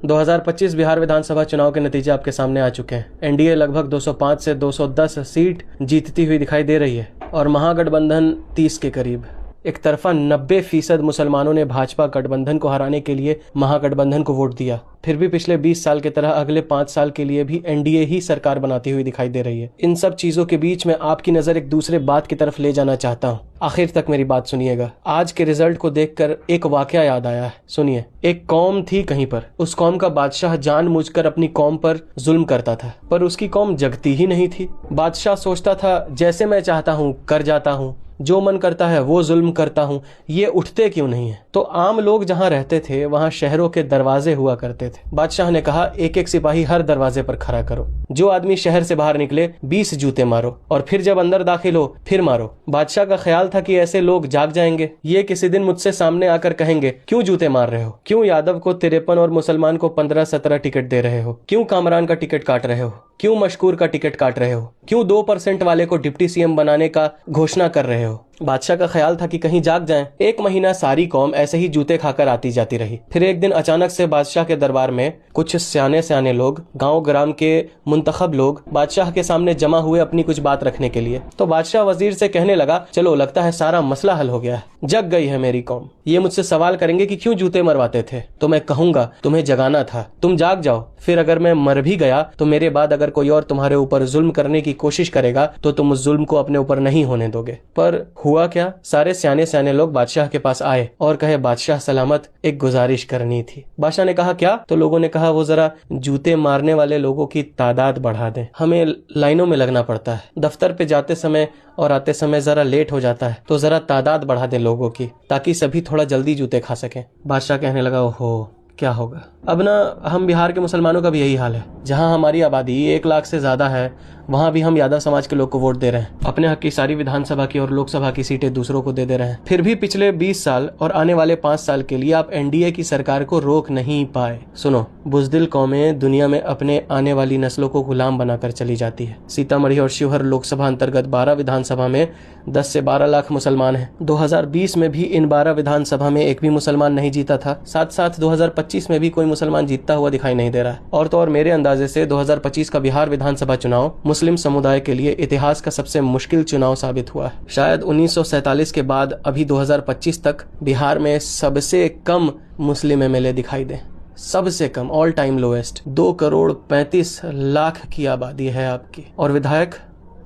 2025 बिहार विधानसभा चुनाव के नतीजे आपके सामने आ चुके हैं। एनडीए लगभग 205 से 210 सीट जीतती हुई दिखाई दे रही है और महागठबंधन 30 के करीब। एक तरफा 90% मुसलमानों ने भाजपा गठबंधन को हराने के लिए महागठबंधन को वोट दिया। फिर भी पिछले 20 साल की तरह अगले 5 साल के लिए भी एनडीए ही सरकार बनाती हुई दिखाई दे रही है। इन सब चीजों के बीच में आपकी नजर एक दूसरे बात की तरफ ले जाना चाहता हूँ। आखिर तक मेरी बात सुनिएगा। आज के रिजल्ट को देखकर एक वाकया याद आया है। सुनिए, एक कौम थी कहीं पर। उस कौम का बादशाह जानबूझकर अपनी कौम पर जुल्म करता था, पर उसकी कौम जगती ही नहीं थी। बादशाह सोचता था जैसे मैं चाहता हूँ कर जाता हूँ, जो मन करता है वो जुल्म करता हूँ, ये उठते क्यों नहीं है। तो आम लोग जहाँ रहते थे वहाँ शहरों के दरवाजे हुआ करते थे। बादशाह ने कहा एक एक सिपाही हर दरवाजे पर खड़ा करो। जो आदमी शहर से बाहर निकले 20 जूते मारो और फिर जब अंदर दाखिल हो फिर मारो। बादशाह का ख्याल था कि ऐसे लोग जाग जाएंगे। ये किसी दिन मुझसे सामने आकर कहेंगे क्यों जूते मार रहे हो, क्यों यादव को 53 और मुसलमान को 15-17 टिकट दे रहे हो, क्यों कामरान का टिकट काट रहे हो, क्यों मशकूर का टिकट काट रहे हो, क्यों 2% वाले को डिप्टी सीएम बनाने का घोषणा कर रहे हो। बादशाह का ख्याल था कि कहीं जाग जाएं। 1 महीना सारी कौम ऐसे ही जूते खाकर आती जाती रही। फिर एक दिन अचानक से बादशाह के दरबार में कुछ सियाने लोग, गांव ग्राम के मुंतखब लोग बादशाह के सामने जमा हुए अपनी कुछ बात रखने के लिए। तो बादशाह वजीर से कहने लगा चलो लगता है सारा मसला हल हो गया है, जग गई है मेरी कौम। ये मुझसे सवाल करेंगे कि क्यों जूते मरवाते थे, तो मैं कहूंगा तुम्हें जगाना था, तुम जाग जाओ। फिर अगर मैं मर भी गया तो मेरे बाद अगर कोई और तुम्हारे ऊपर जुल्म करने की कोशिश करेगा तो तुम उस जुल्म को अपने ऊपर नहीं होने दोगे। पर हुआ क्या, सारे सियाने लोग बादशाह के पास आए और कहे बादशाह सलामत, एक गुजारिश करनी थी। बादशाह ने कहा क्या? तो लोगों ने कहा वो जरा जूते मारने वाले लोगों की तादाद बढ़ा दें, हमें लाइनों में लगना पड़ता है, दफ्तर पे जाते समय और आते समय जरा लेट हो जाता है, तो जरा तादाद बढ़ा दें लोगों की ताकि सभी थोड़ा जल्दी जूते खा सकें। बादशाह कहने लगा ओहो क्या होगा। अब ना हम बिहार के मुसलमानों का भी यही हाल है। जहां हमारी आबादी 1 लाख से ज्यादा है वहां भी हम यादव समाज के लोग को वोट दे रहे हैं। अपने हक की सारी विधानसभा की और लोकसभा की सीटें दूसरों को दे रहे हैं। फिर भी पिछले 20 साल और आने वाले 5 साल के लिए आप एनडीए की सरकार को रोक नहीं पाए। सुनो, बुजदिल कौमें दुनिया में अपने आने वाली नस्लों को गुलाम बनाकर चली जाती है। सीतामढ़ी और शिवहर लोकसभा अंतर्गत 12 विधानसभा में 10 से 12 लाख मुसलमान हैं। 2020 में भी इन 12 विधानसभा में एक भी मुसलमान नहीं जीता था। साथ साथ 2025 में भी कोई मुसलमान जीतता हुआ दिखाई नहीं दे रहा है। और तो और मेरे अंदाजे से 2025 का बिहार विधानसभा चुनाव मुस्लिम समुदाय के लिए इतिहास का सबसे मुश्किल चुनाव साबित हुआ है। शायद 1947 के बाद अभी 2025 तक बिहार में सबसे कम मुस्लिम एमएलए दिखाई दे। सबसे कम, ऑल टाइम लोएस्ट। 2,35,00,000 की आबादी है आपकी और विधायक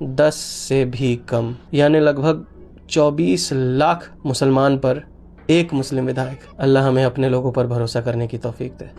10 से भी कम, यानी लगभग 24 लाख मुसलमान पर एक मुस्लिम विधायक। अल्लाह हमें अपने लोगों पर भरोसा करने की तौफीक दे।